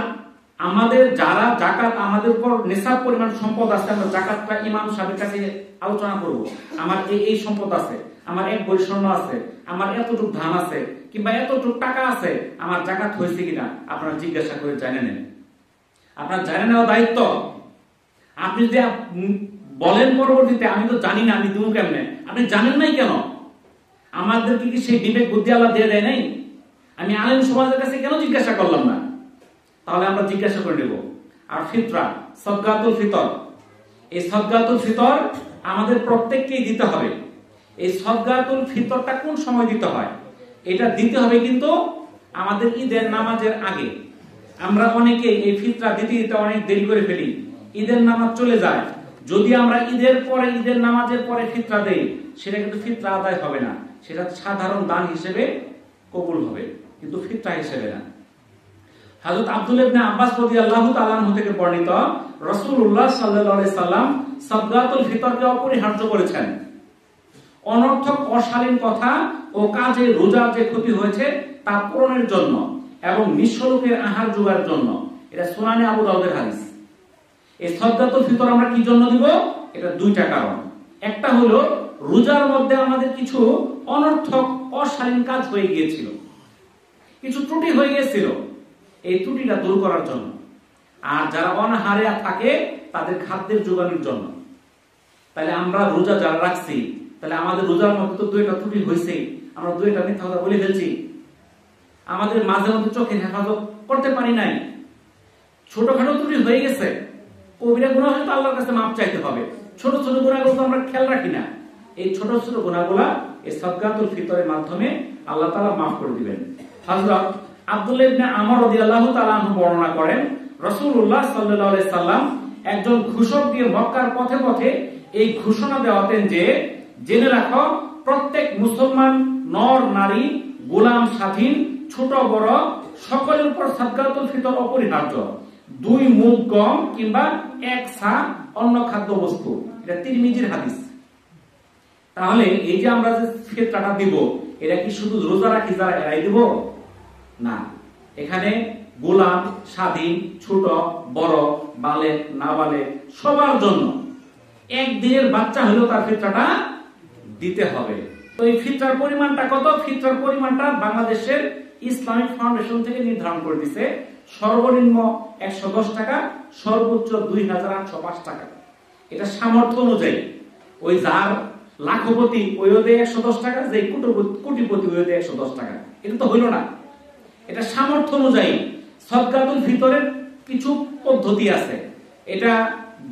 আমাদের যারা জাকাত, আমাদের উপর নেশাব পরিমাণ সম্পদ আছে, আমরা জাকাতটা ইমাম সাহেবের কাছে আলোচনা করব। আমার এই সম্পদ আছে, আমার 1 ভরি স্বর্ণ আছে, আমার এতটুকু ধান আছে, কিংবা এতটুকু টাকা আছে, আমার জাকাত হয়েছে কিনা আপনারা জিজ্ঞাসা করে জেনে নেন। আপনার জেনে নেওয়া দায়িত্ব। আপনি যদি বলেন পরবর্তীতে আমি তো জানি না, আমি দেবো কেমনে, আপনি জানেন নাই কেন? আমাদেরকে কি সেই বিবেক বুদ্ধি আল্লাহ দিয়ে দেয় নাই? আমি আলেম সমাজের কাছে কেন জিজ্ঞাসা করলাম না? তাহলে আমরা জিজ্ঞাসা করে নেব। আর ফিতরা, সদকাতুল ফিতর, এই সদকাতুল ফিতর আমাদের প্রত্যেককেই দিতে হবে। এই সদকাতুল ফিতরটা কোন সময় দিতে হয়? এটা দিতে হবে কিন্তু আমাদের ঈদের নামাজের আগে। আমরা অনেকে এই ফিতরা দিতে দিতে অনেক দেরি করে ফেলি, ঈদের নামাজ চলে যায়। যদি আমরা ঈদের পরে, ঈদের নামাজের পরে ফিতরা দেই, সেটা কিন্তু ফিতরা আদায় হবে না, সেটা সাধারণ দান হিসেবে কবুল হবে, কিন্তু ফিতরা হিসেবে না। হযরত আব্দুল্লাহ ইবনে আব্বাস রাদিয়াল্লাহু তাআলা আনহু থেকে বর্ণিত, রাসূলুল্লাহ সাল্লাল্লাহু আলাইহি সাল্লাম সাদকাতুল ফিতরকে অপরিহার্য করেছেন। অনর্থক অশালীন কথা ও কাজে রোজার যে ক্ষতি হয়েছে তা পূরণের জন্য এবং নিঃস্ব লোকের আহার জোগাড়ের জন্য। এটা সুনানে আবু দাউদের হাদিস। এই সাদকাতুল ফিতর আমরা কি জন্য দিব? এটা 2টা কারণ। একটা হলো রোজার মধ্যে আমাদের কিছু অনর্থক অশালীন কাজ হয়ে গিয়েছিল, কিছু ত্রুটি হয়ে গিয়েছিল, এই ত্রুটিটা দূর করার জন্য। আর যারা অনাহারে থাকে তাদের খাদ্যের জোগানোর জন্য। তাহলে আমরা রোজা যারা রাখছি, তাহলে আমাদের রোজার মধ্যে তো 2টা ত্রুটি হয়েছে, আমরা 2টা মিথ্যা কথা বলে ফেলছি, আমাদের মাঝে মধ্যে চোখের হেফাজত করতে পারি নাই, ছোটখাটো ত্রুটি হয়ে গেছে। কবিরা গুনাহ হলে তো আল্লাহর কাছে মাপ চাইতে হবে, ছোট ছোট গুনাহগুলো তো আমরা খেয়াল রাখি না। এই ছোট ছোট গুনাহগুলো এই সাদকাতুল ফিতরের মাধ্যমে আল্লাহ তাআলা মাফ করে দিবেন। হযরত আব্দুল্লাহ ইবনে আমর রাদিয়াল্লাহু তাআলা আনহু বর্ণনা করেন, রাসূলুল্লাহ সাল্লাল্লাহু আলাইহি সাল্লাম একজন ঘোষক দিয়ে মক্কার পথে পথে এই ঘোষণা দেওয়াতেন যে, জেনে রাখো প্রত্যেক মুসলমান নর নারী, গোলাম স্বাধীন, ছোট বড় সকলের উপর সাদকাতুল ফিতর অপরিহার্য। 2 মুদ গম কিংবা 1 সা অন্য খাদ্য বস্তু। এটা তিরমিজির হাদিস। তাহলে এই যে আমরা যে ফিতরাটা দিব, এটা কি শুধু রোজা রাখি যারা এরাই দিব? না, এখানে গোলাম, স্বাধীন, ছোট বড়, বালেগ নাবালেগ সবার জন্য। 1 দিনের বাচ্চা হলেও তার ফিতরাটা দিতে হবে। তো এই ফিতরার পরিমাণটা কত? ফিতরার পরিমাণটা বাংলাদেশের ইসলামিক ফাউন্ডেশন থেকে নির্ধারণ করে দিয়েছে। সর্বনিম্ন 110 টাকা, সর্বোচ্চ 2805 টাকা। এটা সামর্থ্য অনুযায়ী। ওই যার লাখপতি ওই দেয় 110 টাকা, যে কোটিপতি ওই দেয় 110 টাকা। এটা তো হইল না, এটা সামর্থ্য অনুযায়ী। সাদকাতুল ফিতরের কিছু পদ্ধতি আছে। এটা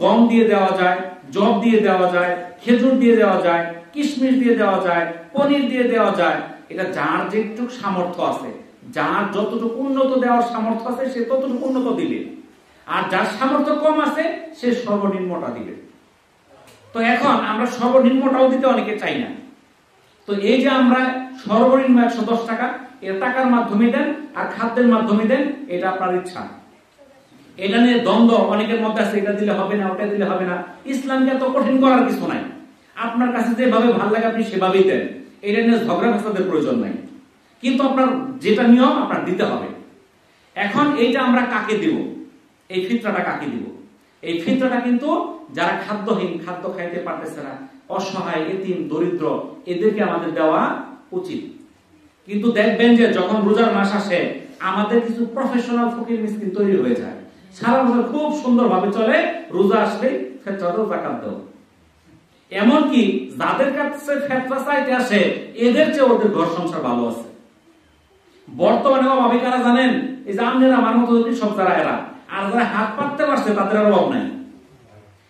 গম দিয়ে দেওয়া যায়, জব দিয়ে দেওয়া যায়, খেজুর দিয়ে দেওয়া যায়, কিশমিশ দিয়ে দেওয়া যায়, পনির দিয়ে দেওয়া যায়। এটা যার যেটুকু সামর্থ্য আছে, যার যতটুকু উন্নত দেওয়ার সামর্থ্য আছে সে ততটুকু উন্নত দিবে, আর যার সামর্থ্য কম আছে সে সর্বনিম্নটা দিবে। তো এখন আমরা সর্বনিম্নটাও দিতে অনেকে চাই না। তো এই যে আমরা সর্বনিম্ন 110 টাকা, এর টাকার মাধ্যমে দেন আর খাদ্যের মাধ্যমে দেন, এটা আপনার ইচ্ছা। এটা নিয়ে দ্বন্দ্ব অনেকের মধ্যে আছে, এটা দিলে হবে না, ওটা দিলে হবে না। ইসলামকে এত কঠিন করার কিছু নাই, আপনার কাছে যেভাবে ভালো লাগে আপনি সেভাবেই দেন। এটা নিয়ে ঝগড়া ফাসাদের প্রয়োজন নাই, কিন্তু আপনার যেটা নিয়ম আপনার দিতে হবে। এখন এইটা আমরা কাকে দিব? এই ফিতরাটা কাকে দিব? এই ফিতরাটা কিন্তু যারা খাদ্যহীন, খাদ্য খাইতে পারতেছে না, অসহায়, এতিম, দরিদ্র, এদেরকে আমাদের দেওয়া উচিত। কিন্তু দেখবেন যে যখন রোজার মাস আসে আমাদের কিছু প্রফেশনাল ফকির মিসকিন তৈরি হয়ে যায়, সারা বছর খুব সুন্দরভাবে চলে, রোজা আসলেই ফিতরা দাও, যাকাত দাও। এমনকি যাদের কাছে ফিতরা চাইতে আসে এদের চেয়ে ওদের ঘর সংসার ভালো আছে। বর্তমানে অভাবী কারা জানেন? এই যে আমনের আমার মতো সব যারা এরা, আর যারা হাত পাততে পারছে তাদের আর অভাব নাই।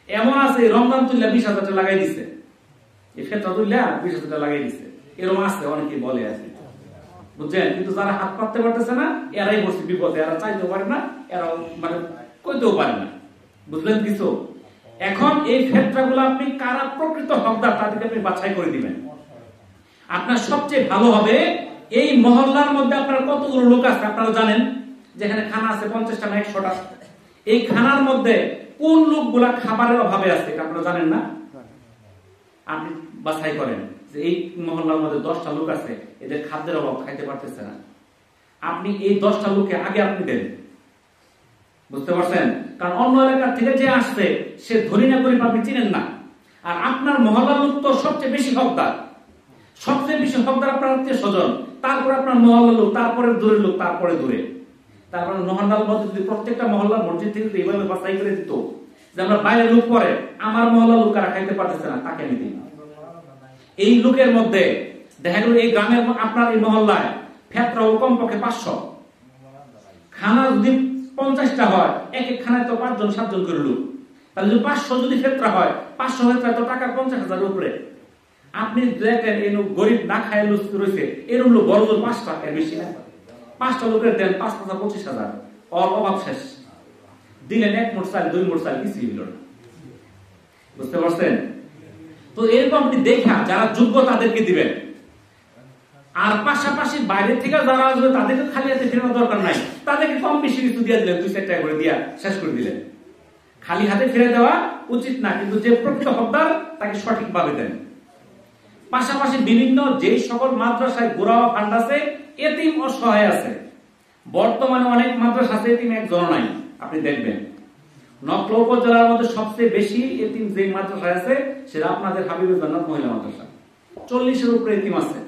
এমন আছে রমজান তুল্লা 20,000 টাকা লাগাই দিছে, এই ফিতরা তুল্লা 20,000 টাকা লাগাই দিছে, এরকম আছে, অনেকে বলে আছে, বুঝছেন? কিন্তু যারা হাত পাততে পারতেছে না এরাই বসে বিপদে, এরা চাইতেও পারে না, এরা মানে কইতেও পারে না, বুঝলেন কিছু? এখন এই ফিতরাগুলো আপনি কারা প্রকৃত হকদার তাদেরকে আপনি বাছাই করে দিবেন। আপনার সবচেয়ে ভালো হবে এই মহল্লার মধ্যে আপনার কতগুলো লোক আছে আপনারা জানেন, যেখানে খানা আছে 50টা না 100টা, এই খানার মধ্যে কোন লোকগুলা খাবারের অভাবে আছে এটা আপনারা জানেন না? আপনি বাছাই করেন যে এই মহল্লার মধ্যে 10টা লোক আছে এদের খাদ্যের অভাব, খাইতে পারতেছে না, আপনি এই 10টা লোককে আগে আপনি দেন, বুঝতে পারছেন? কারণ অন্য এলাকা থেকে যে আসছে সে ধনী না গরিব আপনি চিনেন না, আর আপনার মহল্লার লোক তো সবচেয়ে বেশি হকদার, সবচেয়ে বেশি হকদার আপনার আত্মীয় স্বজন, তারপরে আপনার মহল্লার লোক, তারপরে দূরের লোক, তারপরে দূরে। তারপরে মহল্লার মধ্যে যদি প্রত্যেকটা মহল্লার মসজিদ থেকে এইভাবে বাছাই করে দিত যে আমরা বাইরের লোক পরে আমার মহল্লার লোক কারা খাইতে পারতেছে না তাকে আমি দিই। এই লোকের মধ্যে দেখা গেল এই গ্রামের আপনার এই মহল্লায় ফিতরা কমপক্ষে 500, খানা যদি 50টা হয় এক এক খানায় তো 5জন 7জন করে লোক, তাহলে যদি 500 যদি ফিতরা হয় 500 ফিতরা তো টাকা 50,000 উপরে। আপনি দেখেন এই গরিব না খায় লুচ রয়েছে, এরকম লোক বড় জোর 5টা, এর বেশি না, 5টা লোকের দেন 5 5 25,000, অভাব শেষ। দিলেন 1 মোট চাল 2 মোট চাল কিছুই হলো না, বুঝতে পারছেন? তো এরকম আপনি দেখা যারা যোগ্য তাদেরকে দিবেন, আর পাশাপাশি বাইরে থেকে যারা আসবে তাদেরকে খালি হাতে ফেরানোর দরকার নাই, তাদেরকে কম বেশি কিছু দিয়ে দিলেন, 2-4 টাকা করে দিয়া শেষ করে দিলেন। খালি হাতে ফিরে দেওয়া উচিত না, কিন্তু যে প্রকৃত হকদার তাকে সঠিকভাবে দেন। পাশাপাশি বিভিন্ন যে সকল মাদ্রাসায় গোড়া ফান্ড আছে, এতিম অসহায় আছে, বর্তমানে অনেক মাদ্রাসা আছে এতিম একজন নাই, আপনি দেখবেন নকলা উপজেলার মধ্যে সবচেয়ে বেশি এতিম যে মাদ্রাসা আছে সেটা আপনাদের হাবিবুল জান্নাত মহিলা মাদ্রাসা, 40-এর উপরে এতিম আছে।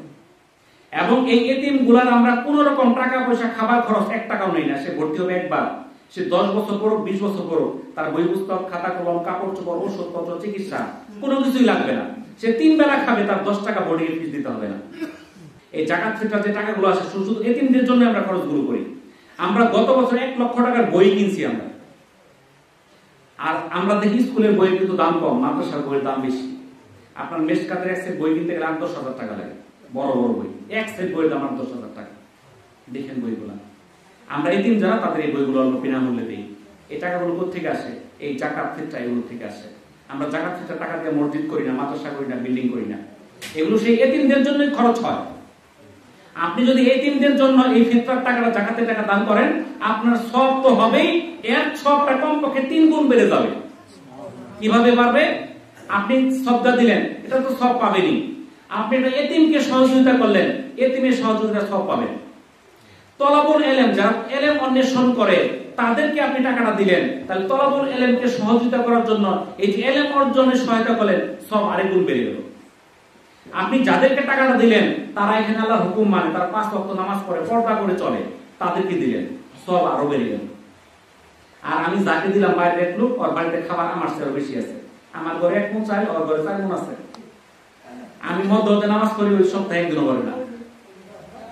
এবং এই এতিম গুলার আমরা কোন রকম টাকা পয়সা খাবার খরচ 1 টাকাও নেই না, সে ভর্তি হবে একবার, সে 10 বছর পড়ুক 20 বছর পড়ুক, তার বই পুস্তক খাতা কলম কাপড় চোপড় ওষুধপত্র চিকিৎসা কোনো কিছুই লাগবে না, সে 3 বেলা খাবে, তার 10 টাকা বোর্ডিং ফিস দিতে হবে না। এই জাকাত ফিতরা যে টাকাগুলো আছে শুধু এতিমদের জন্য আমরা খরচগুলো করি। আমরা গত বছর 1 লক্ষ টাকার বই কিনছি আমরা, আর আমরা দেখি স্কুলের বই কিন্তু দাম কম, মাদ্রাসার বইয়ের দাম বেশি। আপনার মেশকাতের এক সেট বই কিনতে গেলে 8-10 হাজার টাকা লাগে, বড় বড় বই, এক সেট বইয়ের দাম 8-10 হাজার টাকা। দেখেন বইগুলা, আমরা এতিম যারা তাদের এই বইগুলো অল্প বিনামূল্যে দিই। এই টাকাগুলো কোথেকে আসে? এই জাকাত ফিতরা এগুলো থেকে আসে। আমরা জাকাত ফিতরা টাকা দিয়ে মসজিদ করি না, মাদ্রাসা করি না, বিল্ডিং করি না, এগুলো সেই এতিমদের জন্যই খরচ হয়। আপনি যদি এতিমদের জন্য এই ফিতরার টাকাটা জাকাতের টাকা দান করেন, আপনার সওয়াব তো হবেই, এর সওয়াবটা কমপক্ষে 3 গুণ বেড়ে যাবে। কিভাবে বাড়বে? আপনি সদকা দিলেন, এটা তো সওয়াব পাবেনই। আপনি একটা এতিমকে সহযোগিতা করলেন, এতিমের সহযোগিতা সওয়াব পাবেন। তলাবুল ইলম, যারা ইলম অন্বেষণ করে তাদেরকে আপনি টাকাটা দিলেন, তাহলে তলাবুল ইলমকে সহযোগিতা করার জন্য এই যে ইলম অর্জনের সহায়তা করলেন, সব আরেক গুণ বেড়ে গেল। আপনি যাদেরকে টাকাটা দিলেন তারা এখানে আল্লাহর হুকুম মানে, তারা 5 ওয়াক্ত নামাজ পড়ে, পর্দা করে চলে, তাদেরকে দিলেন, সব আরো বেড়ে গেল। আর আমি যাকে দিলাম বাইরের এক লোক, ওর বাড়িতে খাবার আমার চেয়ে বেশি আছে, আমার ঘরে 1 মণ চাল, ওর ঘরে 4 মণ আছে। আমি মধ্যে নামাজ পড়ি, ওই সপ্তাহে একদিনও করে না,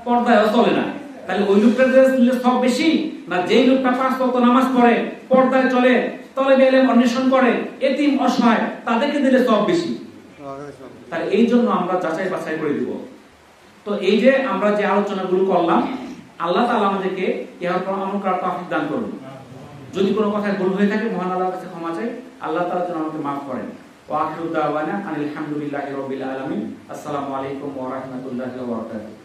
পর্দায়ও চলে না, তাহলে ওই লোকটার দিলে সব বেশি না যেই লোকটা 5 ওয়াক্ত নামাজ পড়ে, পর্দায় চলে, তলেবে ইলম অন্বেষণ করে, এতিম অসহায়, তাদেরকে দিলে সব বেশি। তাহলে এই জন্য আমরা যাচাই বাছাই করে দিব। তো এই যে আমরা যে আলোচনাগুলো করলাম, আল্লাহ তাআলা আমাদেরকে ইহার উপর আমল করার তৌফিক দান করুন। যদি কোনো কথায় ভুল হয়ে থাকে মহান আল্লাহর কাছে ক্ষমা চাই, আল্লাহ তাআলা যেন আমাকে মাফ করেন। ওয়া আখিরু দাওয়ানা আলহামদুলিল্লাহি রাব্বিল আলামিন। আসসালামু আলাইকুম ওয়া রাহমাতুল্লাহি ওয়া বারাকাতুহু।